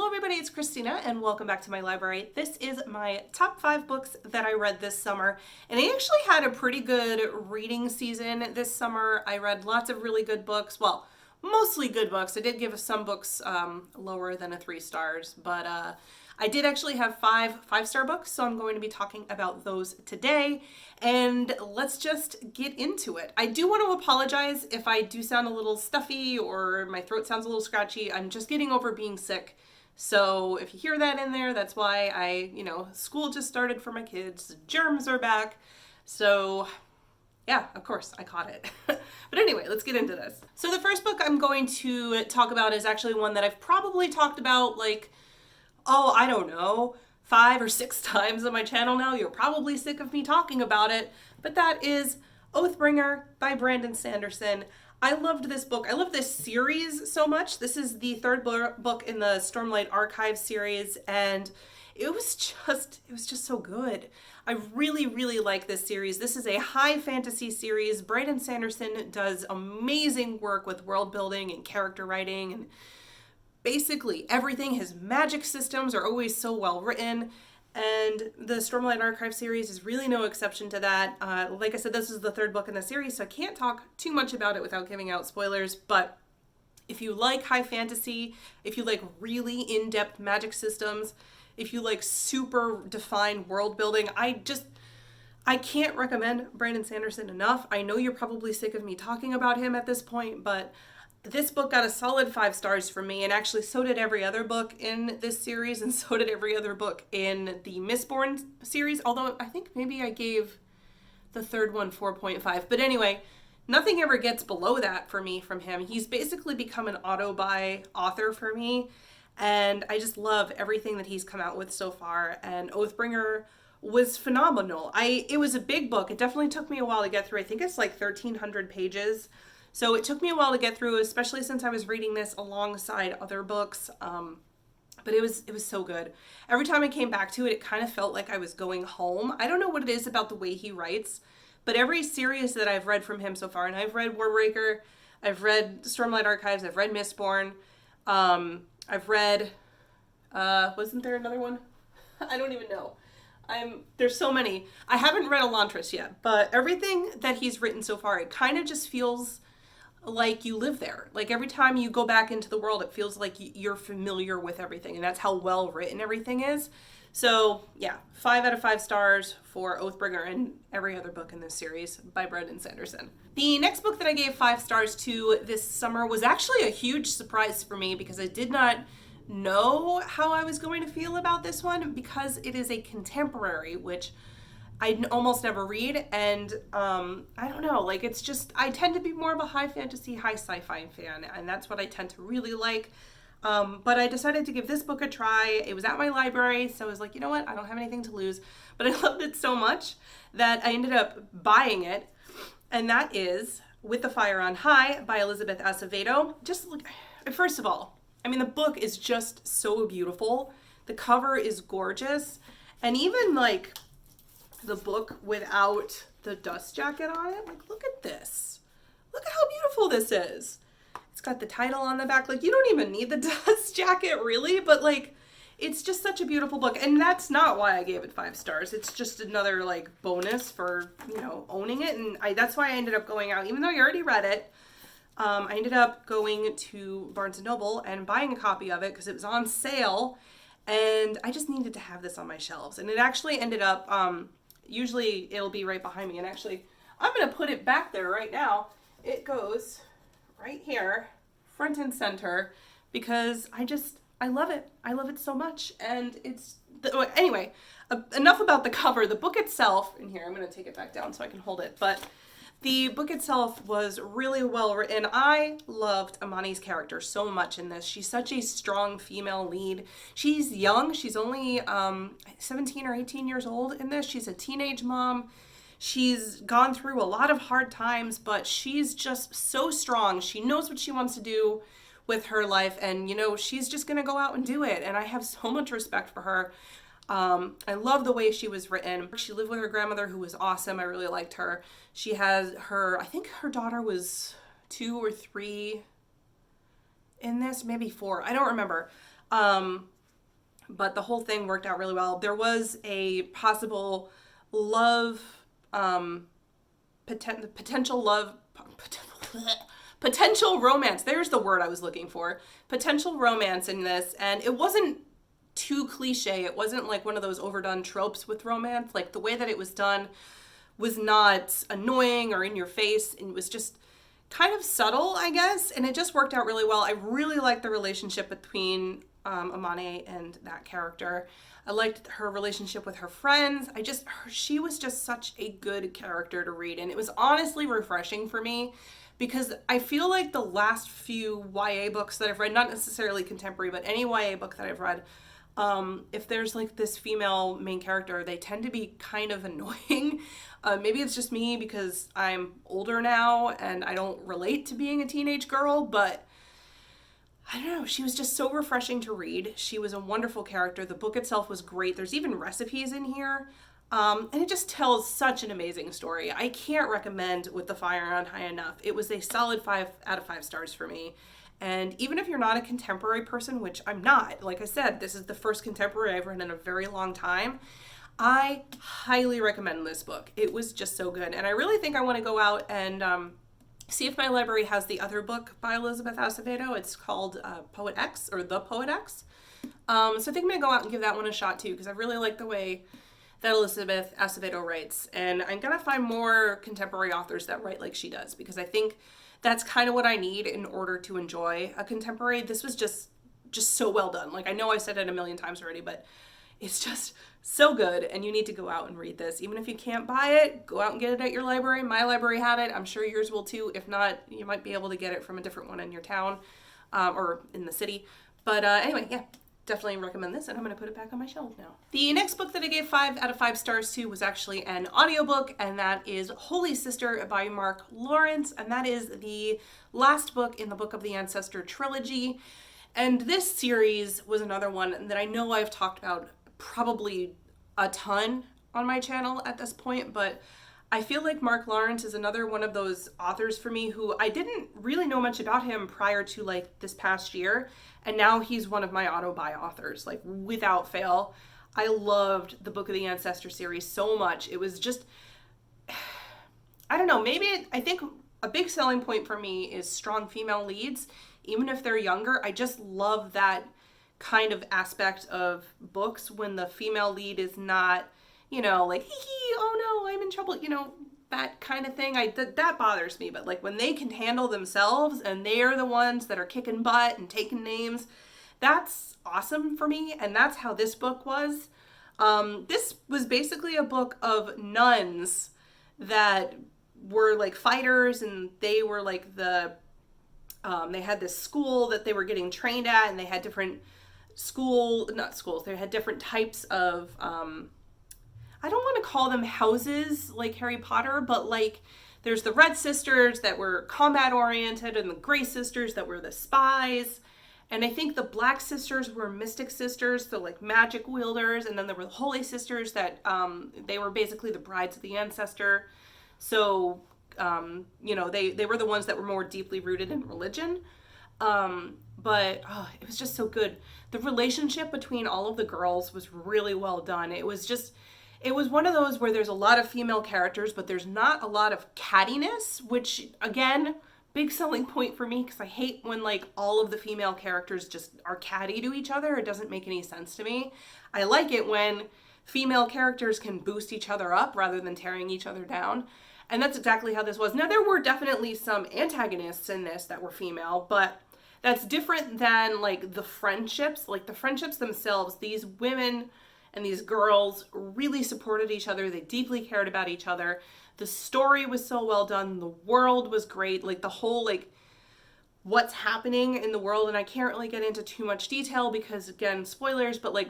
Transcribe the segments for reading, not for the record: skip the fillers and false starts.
everybody, it's Christina and welcome back to my library. This is my top 5 books that I read this summer, and I actually had a pretty good reading season this summer. I read lots of really good books, well, mostly good books. I did give some books lower than a 3 stars, but I did actually have 5-star books, so I'm going to be talking about those today, and let's just get into it. I do want to apologize if I do sound a little stuffy or my throat sounds a little scratchy. I'm just getting over being sick, so if you hear that in there, that's why school just started for my kids, germs are back, so yeah, of course, I caught it. But anyway, let's get into this. So the first book I'm going to talk about is actually one that I've probably talked about I don't know, 5 or 6 times on my channel now. You're probably sick of me talking about it, but that is Oathbringer by Brandon Sanderson. I loved this book. I love this series so much. This is the 3rd book in the Stormlight Archive series, and it was just so good. I really, really like this series. This is a high fantasy series. Brandon Sanderson does amazing work with world building and character writing, and basically everything. His magic systems are always so well written, and the Stormlight Archive series is really no exception to that. Like I said, this is the 3rd book in the series, so I can't talk too much about it without giving out spoilers, but if you like high fantasy, if you like really in-depth magic systems, if you like super defined world building, I can't recommend Brandon Sanderson enough. I know you're probably sick of me talking about him at this point, but this book got a solid 5 stars from me, and actually so did every other book in this series, and so did every other book in the Mistborn series, although I think maybe I gave the 3rd one 4.5. But anyway, nothing ever gets below that for me from him. He's basically become an auto-buy author for me, and I just love everything that he's come out with so far, and Oathbringer was phenomenal. It was a big book. It definitely took me a while to get through. I think it's like 1,300 pages. So it took me a while to get through, especially since I was reading this alongside other books. But it was so good. Every time I came back to it, it kind of felt like I was going home. I don't know what it is about the way he writes, but every series that I've read from him so far, and I've read Warbreaker, I've read Stormlight Archives, I've read Mistborn, I've read, wasn't there another one? I don't even know. There's so many. I haven't read Elantris yet, but everything that he's written so far, it kind of just feels like you live there. Like every time you go back into the world, it feels like you're familiar with everything, and that's how well written everything is. So yeah, 5 out of 5 stars for Oathbringer and every other book in this series by Brandon Sanderson. The next book that I gave 5 stars to this summer was actually a huge surprise for me, because I did not know how I was going to feel about this one, because it is a contemporary, which I almost never read, and I don't know, it's just, I tend to be more of a high fantasy, high sci-fi fan, and that's what I tend to really like. But I decided to give this book a try. It was at my library, so I was like, you know what, I don't have anything to lose. But I loved it so much that I ended up buying it, and that is With the Fire on High by Elizabeth Acevedo. Just look, first of all, the book is just so beautiful. The cover is gorgeous, and even the book without the dust jacket on it, look at this. Look at how beautiful this is. It's got the title on the back. You don't even need the dust jacket really, but it's just such a beautiful book. And that's not why I gave it 5 stars. It's just another bonus for, owning it. And that's why I ended up going out, even though I already read it. I ended up going to Barnes & Noble and buying a copy of it because it was on sale, and I just needed to have this on my shelves. And it actually ended up, usually it'll be right behind me, and actually I'm going to put it back there right now. It goes right here, front and center, because I love it. I love it so much. And anyway, enough about the cover. The book itself, in here, I'm going to take it back down so I can hold it, but the book itself was really well written. I loved Amani's character so much in this. She's such a strong female lead. She's young. She's only 17 or 18 years old in this. She's a teenage mom. She's gone through a lot of hard times, but she's just so strong. She knows what she wants to do with her life, and she's just gonna go out and do it, and I have so much respect for her. I love the way she was written. She lived with her grandmother, who was awesome. I really liked her. She has I think her daughter was 2 or 3 in this, maybe 4. I don't remember. but the whole thing worked out really well. There was a possible love, potential love, potential romance. There's the word I was looking for. Potential romance in this, and it wasn't too cliche. It wasn't like one of those overdone tropes with romance. Like the way that it was done was not annoying or in your face, and it was just kind of subtle, I guess, and it just worked out really well. I really liked the relationship between Amane and that character. I liked her relationship with her friends. She was just such a good character to read, and it was honestly refreshing for me because I feel like the last few YA books that I've read, not necessarily contemporary, but any YA book that I've read, if there's like this female main character, they tend to be kind of annoying. Maybe it's just me because I'm older now and I don't relate to being a teenage girl, but I don't know, she was just so refreshing to read. She was a wonderful character. The book itself was great. There's even recipes in here. And it just tells such an amazing story. I can't recommend With the Fire on High enough. It was a solid 5 out of 5 stars for me. And even if you're not a contemporary person, which I'm not, like I said, this is the first contemporary I've read in a very long time, I highly recommend this book. It was just so good. And I really think I want to go out and see if my library has the other book by Elizabeth Acevedo. It's called Poet X, or The Poet X. So I think I'm going to go out and give that one a shot too, because I really like the way that Elizabeth Acevedo writes. And I'm going to find more contemporary authors that write like she does, because I think that's kind of what I need in order to enjoy a contemporary. This was just so well done. Like, I know I've said it a million times already, but it's just so good, and you need to go out and read this. Even if you can't buy it, go out and get it at your library. My library had it. I'm sure yours will too. If not, you might be able to get it from a different one in your town or in the city. But anyway, yeah, definitely recommend this, and I'm going to put it back on my shelf now. The next book that I gave 5 out of 5 stars to was actually an audiobook, and that is Holy Sister by Mark Lawrence, and that is the last book in the Book of the Ancestor trilogy. And this series was another one that I know I've talked about probably a ton on my channel at this point, but I feel like Mark Lawrence is another one of those authors for me who I didn't really know much about him prior to like this past year, and now he's one of my auto-buy authors, like without fail. I loved the Book of the Ancestor series so much. It was just, I don't know, I think a big selling point for me is strong female leads, even if they're younger. I just love that kind of aspect of books when the female lead is not, like, hee, oh no, I'm in trouble, that kind of thing. That bothers me. But like when they can handle themselves and they're the ones that are kicking butt and taking names, that's awesome for me. And that's how this book was. This was basically a book of nuns that were like fighters, and they were like they had this school that they were getting trained at, and they had different they had different types of, I don't want to call them houses like Harry Potter, but like there's the Red Sisters that were combat oriented, and the Gray Sisters that were the spies. And I think the Black Sisters were Mystic Sisters, so like magic wielders. And then there were the Holy Sisters that, they were basically the brides of the ancestor. So, they were the ones that were more deeply rooted in religion. But it was just so good. The relationship between all of the girls was really well done. It was one of those where there's a lot of female characters, but there's not a lot of cattiness, which again, big selling point for me, because I hate when like all of the female characters just are catty to each other. It doesn't make any sense to me. I like it when female characters can boost each other up rather than tearing each other down. And that's exactly how this was. Now, there were definitely some antagonists in this that were female, but that's different than like the friendships. Like the friendships themselves, these women and these girls really supported each other. They deeply cared about each other. The story was so well done. The world was great. Like the whole, like what's happening in the world. And I can't really get into too much detail because again, spoilers, but like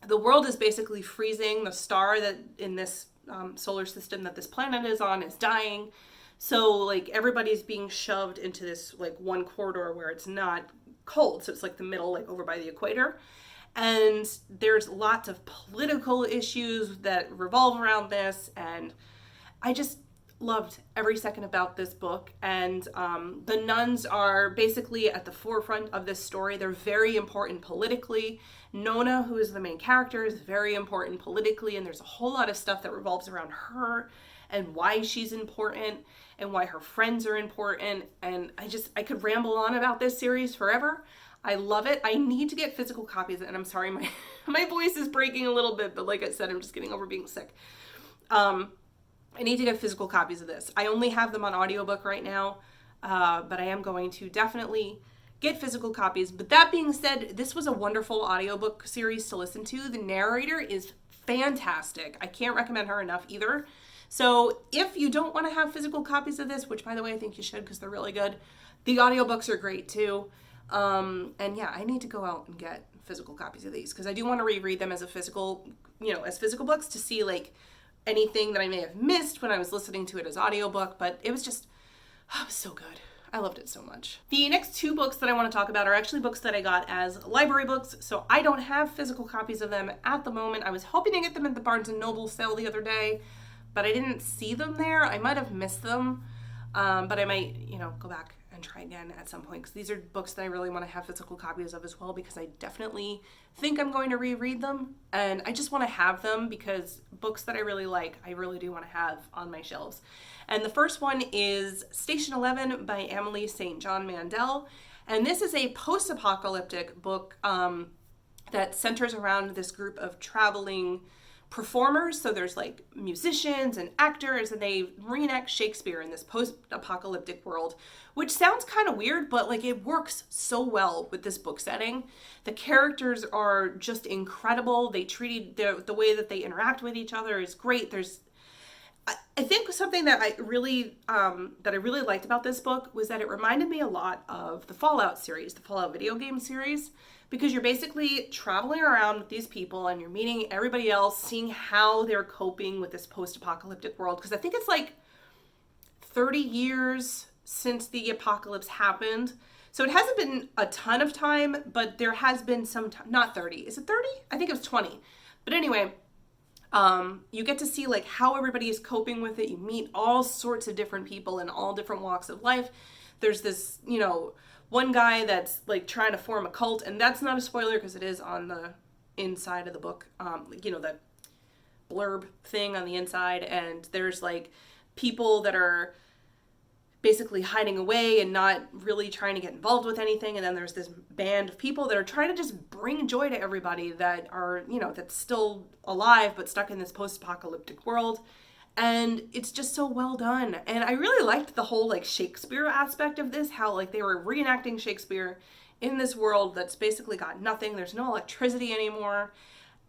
the world is basically freezing. The star that in this solar system that this planet is on is dying. So like everybody's being shoved into this like one corridor where it's not cold. So it's like the middle, like over by the equator. And there's lots of political issues that revolve around this. And loved every second about this book, and the nuns are basically at the forefront of this story. They're very important politically. Nona, who is the main character, is very important politically, and there's a whole lot of stuff that revolves around her and why she's important and why her friends are important. And I could ramble on about this series forever. I love it. I need to get physical copies, and I'm sorry, my voice is breaking a little bit, but like I said, I'm just getting over being sick. I need to get physical copies of this. I only have them on audiobook right now, but I am going to definitely get physical copies. But that being said, this was a wonderful audiobook series to listen to. The narrator is fantastic. I can't recommend her enough either. So if you don't want to have physical copies of this, which by the way, I think you should because they're really good, the audiobooks are great too. And yeah, I need to go out and get physical copies of these because I do want to reread them as physical books to see like anything that I may have missed when I was listening to it as audiobook, but it was just so good. I loved it so much. The next two books that I want to talk about are actually books that I got as library books, so I don't have physical copies of them at the moment. I was hoping to get them at the Barnes & Noble sale the other day, but I didn't see them there. I might have missed them, but I might, go back and try again at some point because these are books that I really want to have physical copies of as well because I definitely think I'm going to reread them, and I just want to have them because books that I really like, I really do want to have on my shelves. And the first one is Station 11 by Emily St. John Mandel, and this is a post-apocalyptic book that centers around this group of traveling performers. So there's like musicians and actors, and they reenact Shakespeare in this post-apocalyptic world, which sounds kind of weird, but like it works so well with this book setting. The characters are just incredible. They treated the way that they interact with each other is great. I think something that I really liked about this book was that it reminded me a lot of the Fallout series, the Fallout video game series, because you're basically traveling around with these people and you're meeting everybody else, seeing how they're coping with this post-apocalyptic world. Because I think it's like 30 years since the apocalypse happened. So it hasn't been a ton of time, but there has been some time. Not 30. Is it 30? I think it was 20. But anyway, you get to see like how everybody is coping with it. You meet all sorts of different people in all different walks of life. There's this, one guy that's like trying to form a cult, and that's not a spoiler because it is on the inside of the book, the blurb thing on the inside, and there's like people that are basically hiding away and not really trying to get involved with anything, and then there's this band of people that are trying to just bring joy to everybody that are, that's still alive but stuck in this post-apocalyptic world. And it's just so well done. And I really liked the whole like Shakespeare aspect of this, how like they were reenacting Shakespeare in this world that's basically got nothing. There's no electricity anymore.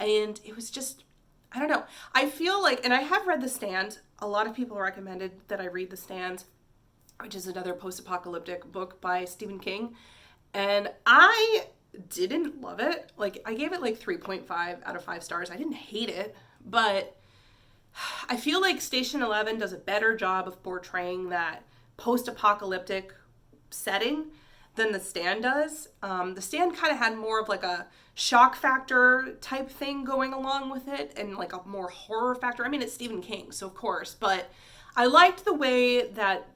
And it was just, I don't know. I feel like, and I have read The Stand. A lot of people recommended that I read The Stand, which is another post-apocalyptic book by Stephen King. And I didn't love it. Like I gave it like 3.5 out of 5 stars. I didn't hate it, but I feel like Station 11 does a better job of portraying that post-apocalyptic setting than The Stand does. The Stand kind of had more of like a shock factor type thing going along with it and like a more horror factor. I mean, it's Stephen King, so of course, but I liked the way that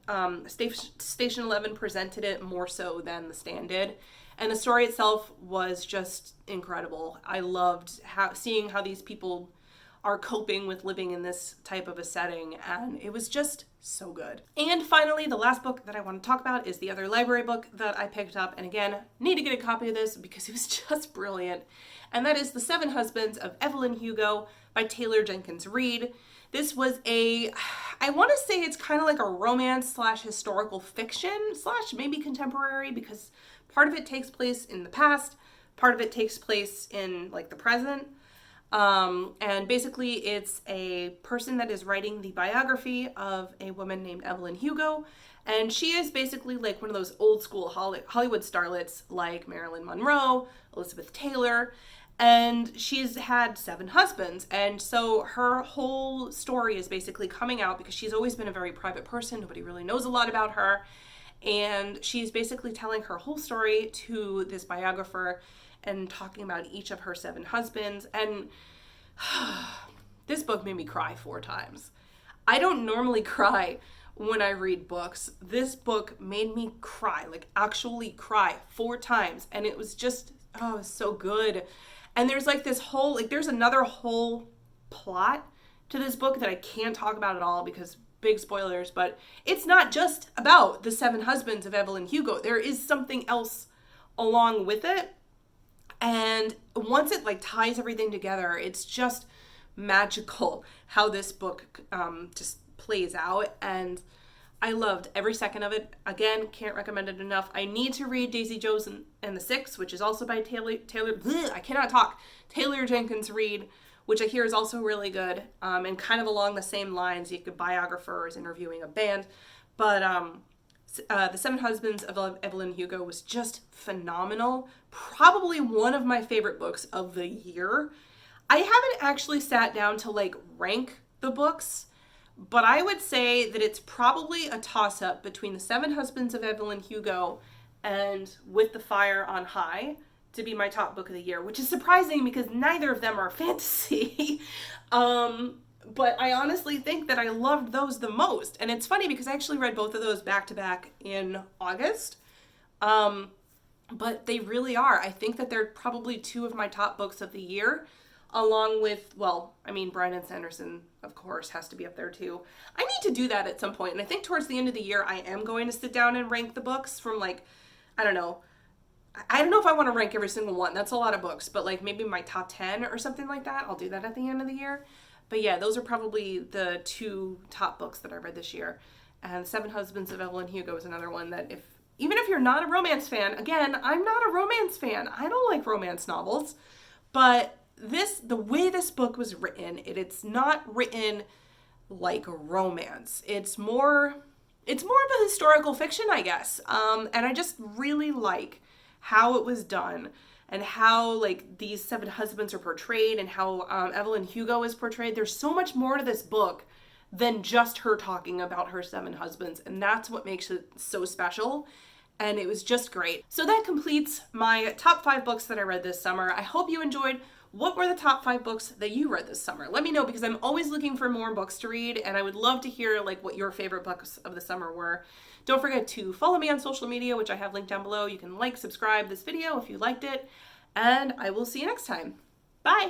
Station 11 presented it more so than The Stand did. And the story itself was just incredible. I loved seeing how these people are coping with living in this type of a setting, and it was just so good. And finally, the last book that I want to talk about is the other library book that I picked up, and again, need to get a copy of this because it was just brilliant, and that is The Seven Husbands of Evelyn Hugo by Taylor Jenkins Reid. This was I want to say it's kind of like a romance / historical fiction / maybe contemporary, because part of it takes place in the past, part of it takes place in like the present. And basically it's a person that is writing the biography of a woman named Evelyn Hugo. And she is basically like one of those old school Hollywood starlets like Marilyn Monroe, Elizabeth Taylor, and she's had 7 husbands. And so her whole story is basically coming out because she's always been a very private person. Nobody really knows a lot about her. And she's basically telling her whole story to this biographer and talking about each of her 7 husbands. And this book made me cry 4 times. I don't normally cry when I read books. This book made me cry, like actually cry 4 times. And it was just, oh, it was so good. And there's like this whole, like, there's another whole plot to this book that I can't talk about at all because big spoilers, but it's not just about the 7 husbands of Evelyn Hugo. There is something else along with it. And once it like ties everything together, it's just magical how this book just plays out. And I loved every second of it. Again, can't recommend it enough. I need to read Daisy Jones and the Six, which is also by I cannot talk. Taylor Jenkins Reid, which I hear is also really good, and kind of along the same lines. You could biographer is interviewing a band, but The 7 Husbands of Evelyn Hugo was just phenomenal. Probably one of my favorite books of the year. I haven't actually sat down to like rank the books, but I would say that it's probably a toss-up between The 7 Husbands of Evelyn Hugo and With the Fire on High to be my top book of the year, which is surprising because neither of them are fantasy. But I honestly think that I loved those the most. And it's funny because I actually read both of those back to back in August. But they really are. I think that they're probably 2 of my top books of the year, along with, well, I mean, Brandon Sanderson, of course, has to be up there too. I need to do that at some point. And I think towards the end of the year, I am going to sit down and rank the books from like, I don't know if I want to rank every single one. That's a lot of books, but like maybe my top 10 or something like that. I'll do that at the end of the year. But yeah, those are probably the 2 top books that I read this year. And 7 Husbands of Evelyn Hugo is another one that even if you're not a romance fan, again, I'm not a romance fan. I don't like romance novels. But the way this book was written, it's not written like a romance. It's more of a historical fiction, I guess. And I just really like how it was done and how like these 7 husbands are portrayed and how Evelyn Hugo is portrayed. There's so much more to this book than just her talking about her 7 husbands. And that's what makes it so special. And it was just great. So that completes my top 5 books that I read this summer. I hope you enjoyed. What were the top 5 books that you read this summer? Let me know because I'm always looking for more books to read and I would love to hear like what your favorite books of the summer were. Don't forget to follow me on social media, which I have linked down below. You can like, subscribe this video if you liked it, and I will see you next time. Bye!